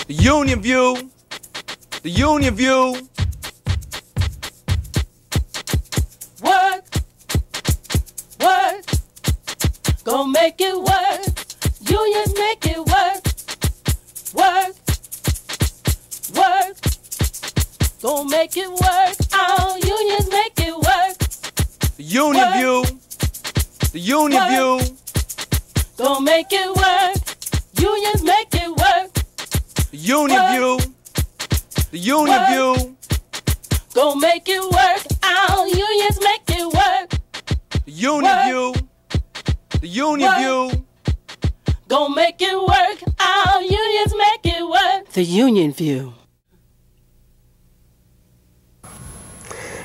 The Union View. The Union View. Work, work, gon' make it work. Unions make it work. Work, work, gon' make it work. Oh, unions make it work. The Union View. The Union View. Gon' make it work. Unions make it work. The Union View. The Union View. Gon' make it work. Oh, unions make it work. The Union View. The Union View. Gon' make it work. Oh, unions make it work. The Union View.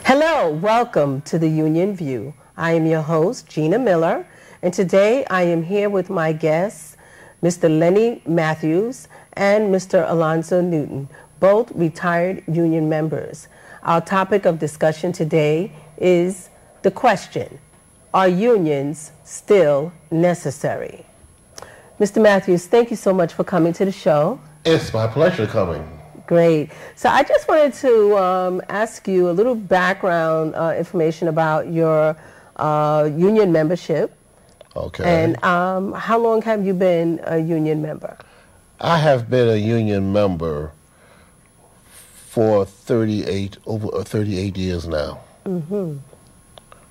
Hello, welcome to the Union View. I am your host, Gina Miller, and today I am here with my guests, Mr. Lenny Mathews and Mr. Alonzo Newton, both retired union members. Our topic of discussion today is the question, are unions still necessary? Mr. Mathews, thank you so much for coming to the show. It's my pleasure coming. Great. So I just wanted to ask you a little background information about your union membership. Okay. And how long have you been a union member? I have been a union member for over 38 years now. Mm-hmm.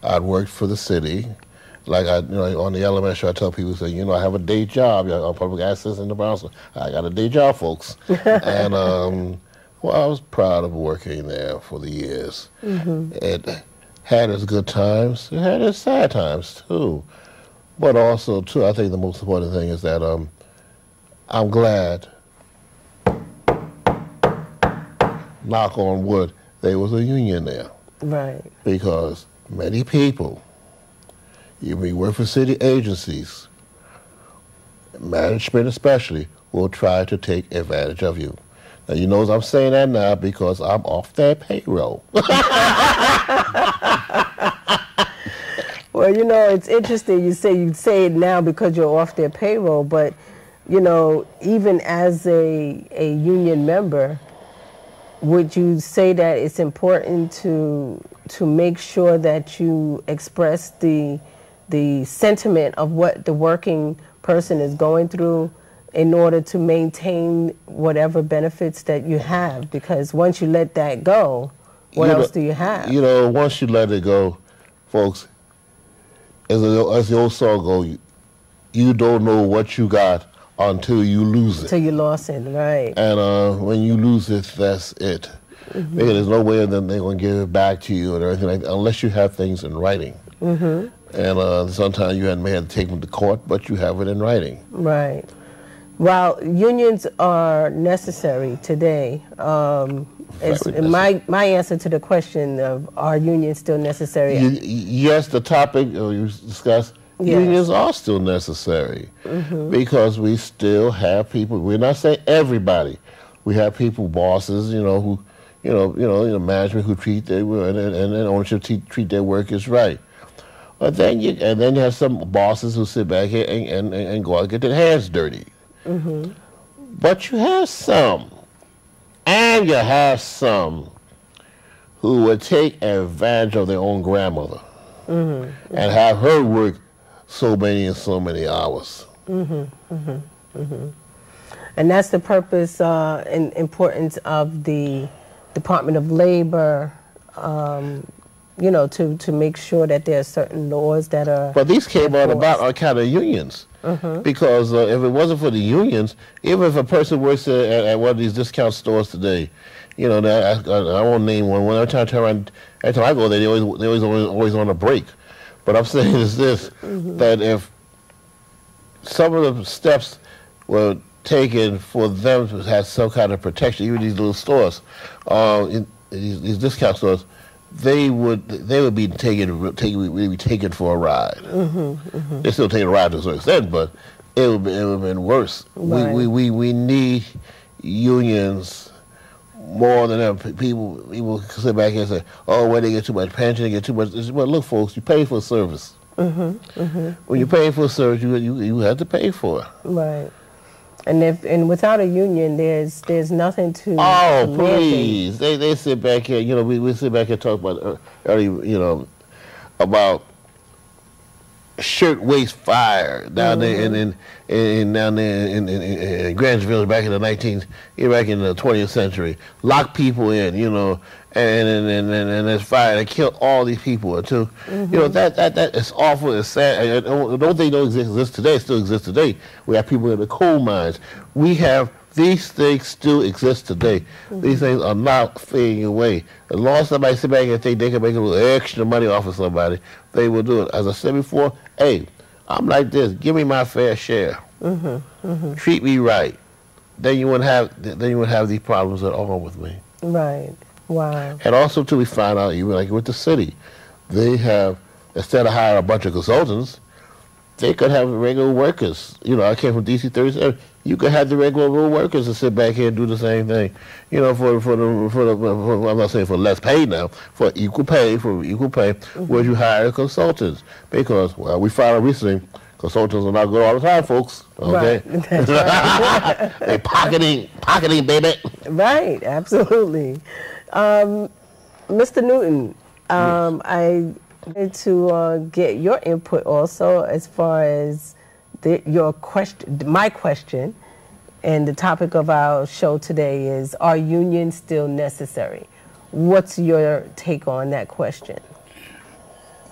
I'd worked for the city. Like on the elementary, I tell people, say, I have a day job. I'm public access in the Bronx. I got a day job, folks. And well, I was proud of working there for the years. Mm-hmm. It had its good times. It had its sad times too. But also, too, I think the most important thing is that I'm glad, knock on wood, there was a union there. Right. Because many people, even you work for city agencies, management especially, will try to take advantage of you. Now, you know I'm saying that now because I'm off their payroll. Well, it's interesting you say it now because you're off their payroll, but, even as a union member, would you say that it's important to make sure that you express the sentiment of what the working person is going through in order to maintain whatever benefits that you have? Because once you let that go, what else do you have? Once you let it go, folks, as the old song goes, you don't know what you got until you lose it. Until you lost it, right. And when you lose it, that's it. Mm-hmm. Because there's no way that they're going to give it back to you or anything like that, unless you have things in writing. Mm-hmm. And sometimes you may have to take them to court, but you have it in writing. Right. Well, unions are necessary today. My answer to the question of are unions still necessary? Yes, the topic you discussed, yes. Unions are still necessary because we still have people. We're not saying everybody. We have people, bosses, who, management who treat their and ownership treat their workers right. But then you have some bosses who sit back here and go out and get their hands dirty. Mm-hmm. But you have some, and you have some who would take advantage of their own grandmother and have her work so many hours. And that's the purpose and importance of the Department of Labor, to make sure that there are certain laws that are. But these came out about our kind of unions. Because if it wasn't for the unions, even if a person works at one of these discount stores today, I won't name one. Every time I go there, they're always on a break. But I'm saying is this, that if some of the steps were taken for them to have some kind of protection, even these little stores, these discount stores, they would be taken for a ride. They're still taking a ride to a certain extent, but it would have been worse. Right. We need unions more than ever. People sit back here and say, "Oh, well, they get too much pension, they get too much." Well, look, folks, you pay for a service. When you pay for a service, you have to pay for it. Right. And without a union, there's nothing to. Oh, please! They sit back here. You know, we sit back here and talk about early. You know, about shirtwaist fire down there in Grantsville back in the 20th century. Lock people in, you know, and there's fire that killed all these people too. You know, that is awful. It's sad. Don't they don't exist today? Still exist today. We have people in the coal mines. We have. These things still exist today. These things are not fading away. As long as somebody sit back and think they can make a little extra money off of somebody, they will do it. As I said before, hey, I'm like this. Give me my fair share. Treat me right. Then you wouldn't have these problems at all with me. Right. Wow. And also, too, we find out even like with the city, they have instead of hiring a bunch of consultants, they could have regular workers. You know, I came from DC 37. You could have the regular workers to sit back here and do the same thing. You know, for I'm not saying for less pay now, for equal pay, where you hire consultants. Because, well, we found out recently, consultants are not good all the time, folks. Okay? Right. That's right. They're pocketing, baby. Right, absolutely. Mr. Newton, I wanted to get your input also as far as my question, and the topic of our show today is: are unions still necessary? What's your take on that question?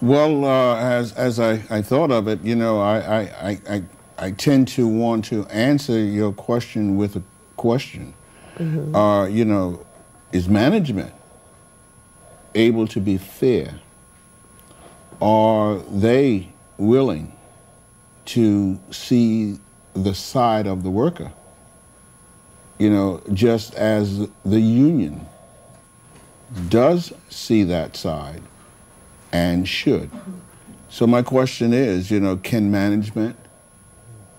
Well, as I thought of it, you know, I tend to want to answer your question with a question. You know, is management able to be fair? Are they willing to see the side of the worker, you know, just as the union does see that side and should. So my question is, you know, can management,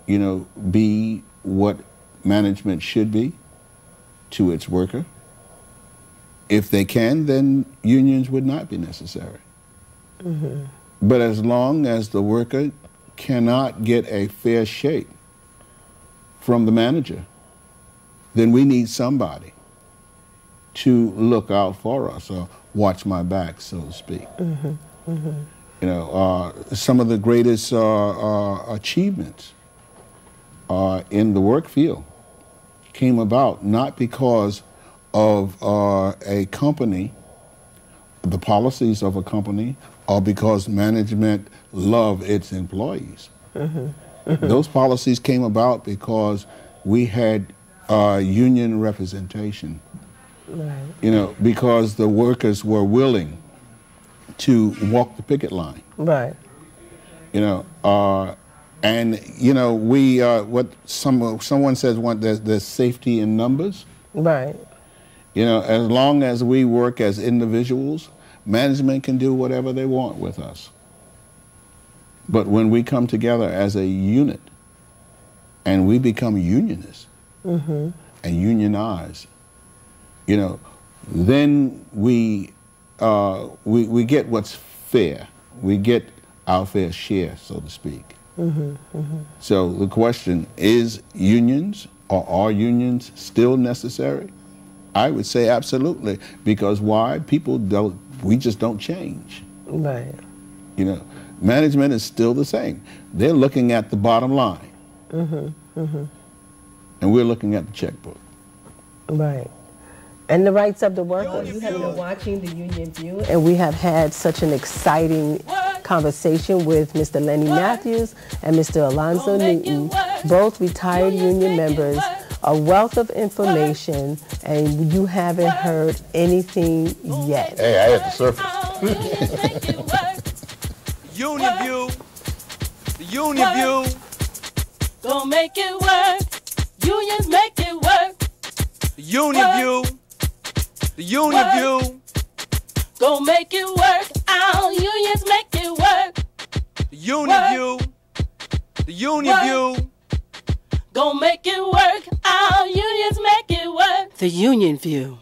you know, be what management should be to its worker? If they can, then unions would not be necessary. But as long as the worker cannot get a fair shake from the manager, then we need somebody to look out for us or watch my back, so to speak. You know, some of the greatest achievements in the work field came about not because of a company, the policies of a company, or because management love its employees. Those policies came about because we had union representation. Right. You know, because the workers were willing to walk the picket line. Right. You know, and you know, we what someone says there's safety in numbers. Right. You know, as long as we work as individuals, management can do whatever they want with us. But when we come together as a unit and we become unionists and unionize, you know, then we get what's fair. We get our fair share, so to speak. So the question is, unions or are unions still necessary? I would say absolutely, because why? We just don't change. Right. You know, management is still the same. They're looking at the bottom line. And we're looking at the checkbook. Right. And the rights of the worker. You have been watching the Union View, and we have had such an exciting conversation with Mr. Lenny Mathews and Mr. Alonzo Newton, both retired union members. A wealth of information, and you haven't heard anything yet. Hey, I had the surface. Union View. The Union View. Gonna make it work. Unions make it work. The Union View. The Union View. Gonna make it work. Our unions make it work. The Union View. The Union View. Gonna make it work. Our unions make it work. The Union View.